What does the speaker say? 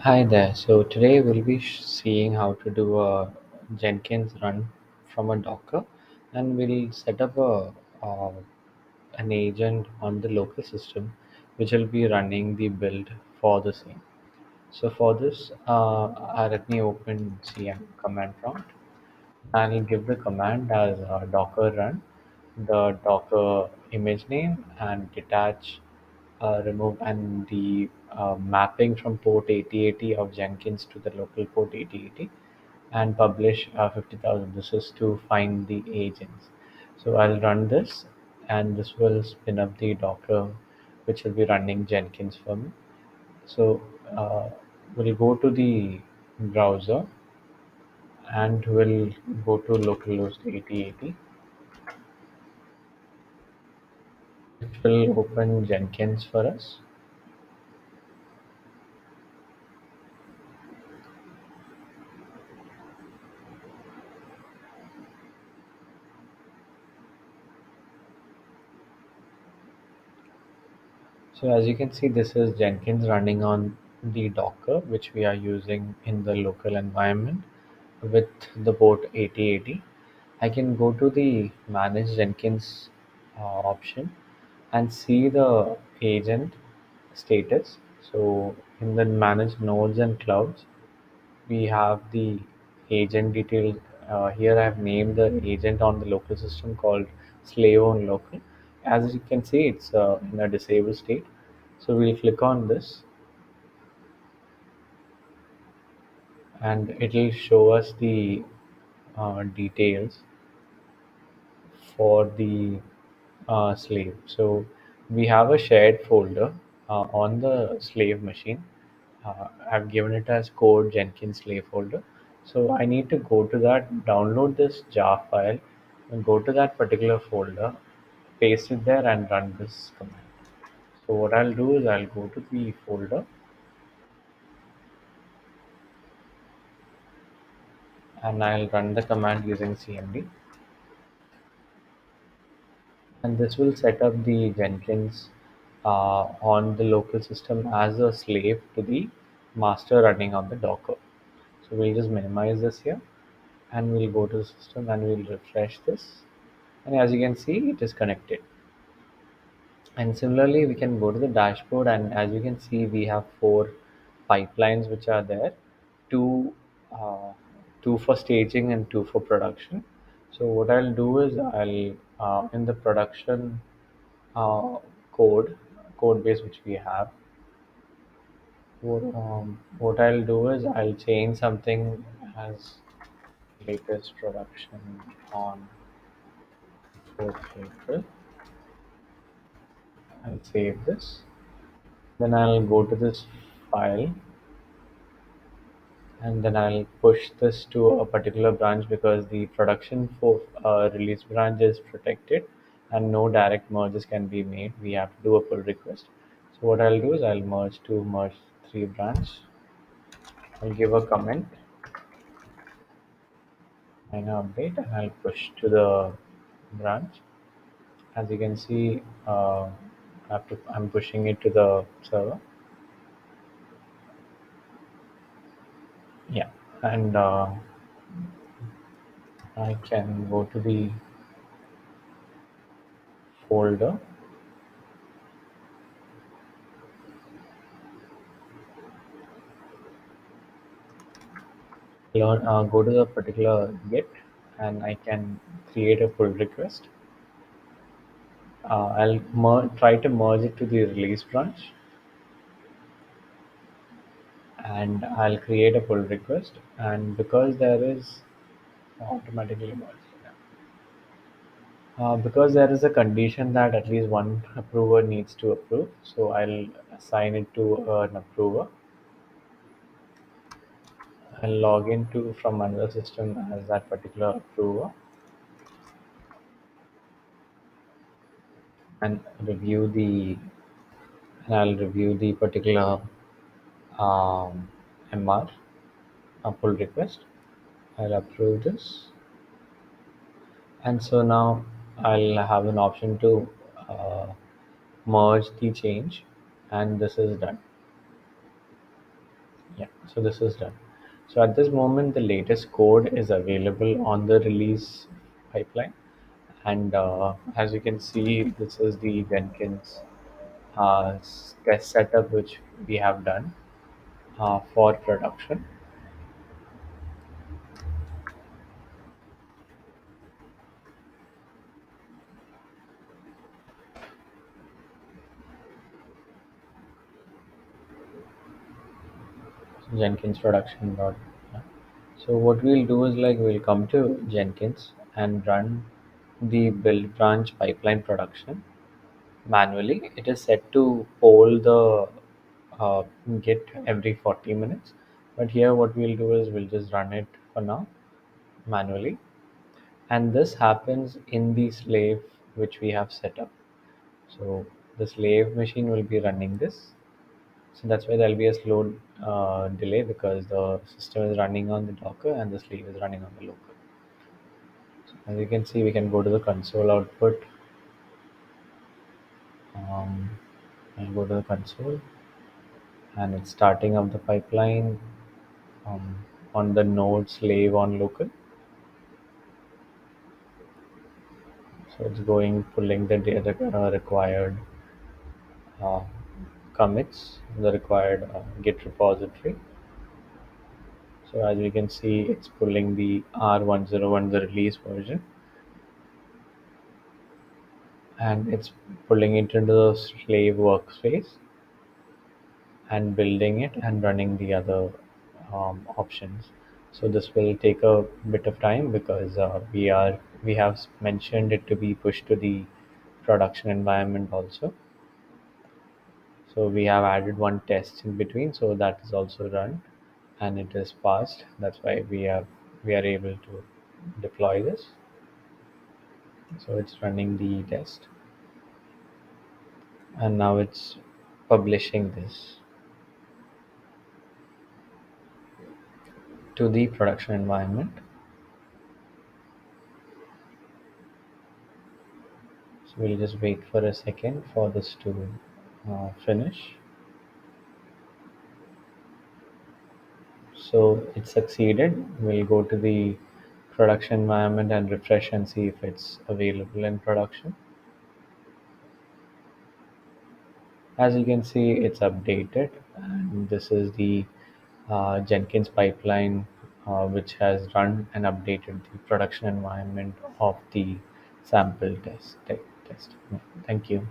Hi there. So today we'll be seeing how to do a Jenkins run from a Docker, and we'll set up uh, an agent on the local system, which will be running the build for the same. So for this, let me open CM command prompt. I'll give the command as docker run, the Docker image name, and detach, remove, and the mapping from port 8080 of Jenkins to the local port 8080, and publish 50,000. This is to find the agents. So I'll run this, and this will spin up the Docker, which will be running Jenkins for me. So we'll go to the browser and we'll go to localhost 8080, which will open Jenkins for us. So as you can see, this is Jenkins running on the Docker, which we are using in the local environment with the port 8080. I can go to the manage Jenkins option and see the agent status. So in the manage nodes and clouds, we have the agent details. Here I have named the agent on the local system called slave on local. As you can see, it's in a disabled state. So we'll click on this and it will show us the details for the slave. So we have a shared folder on the slave machine. I've given it as code Jenkins slave folder. So I need to go to that, download this jar file, and go to that particular folder, paste it there, and run this command. So what I'll do is I'll go to the folder and I'll run the command using cmd. And this will set up the Jenkins on the local system as a slave to the master running on the Docker. So we'll just minimize this here and we'll go to the system and we'll refresh this. And as you can see, it is connected. And similarly, we can go to the dashboard, and as you can see, we have four pipelines which are there, two, uh, two for staging and two for production. So what I'll do is I'll in the production uh, code base which we have. What I'll do is I'll change something as latest production on 4th April. I'll save this. Then I'll go to this file and then I'll push this to a particular branch because the production for release branch is protected and no direct merges can be made. We have to do a pull request. So what I'll do is I'll merge three branch. I'll give a comment and update and I'll push to the branch. As you can see, I'm pushing it to the server. Yeah, and I can go to the folder, go to the particular Git, and I can create a pull request. I'll try to merge it to the release branch, and I'll create a pull request. And because there is automatically merged. Because there is a condition that at least one approver needs to approve, so I'll assign it to an approver. I'll log into from another system as that particular approver and I'll review the particular MR, a pull request. I'll approve this, and so now I'll have an option to uh, merge the change, and this is done. Yeah, so this is done. So at this moment, the latest code is available on the release pipeline. And as you can see, this is the Jenkins test setup which we have done for production. Jenkins production dot. Yeah. So what we'll do is like we'll come to Jenkins and run the build branch pipeline production manually. It is set to poll the uh, Git every 40 minutes. But here what we'll do is we'll just run it for now manually. And this happens in the slave which we have set up. So the slave machine will be running this. So that's why there'll be a slow delay because the system is running on the Docker and the slave is running on the local. So as you can see, we can go to the console output. Um, I'll go to the console and it's starting up the pipeline on the node slave on local. So it's going pulling the data required uh, commits, the required Git repository. So as you can see, it's pulling the R101, the release version, and it's pulling it into the slave workspace and building it and running the other options. So this will take a bit of time because we have mentioned it to be pushed to the production environment also. So we have added one test in between, so that is also run, and it is passed. That's why we are able to deploy this. So it's running the test, and now it's publishing this to the production environment. So we'll just wait for a second for this to finish. So it succeeded. We'll go to the production environment and refresh and see if it's available in production. As you can see, it's updated, and this is the Jenkins pipeline which has run and updated the production environment of the sample test. Test. Yeah, thank you.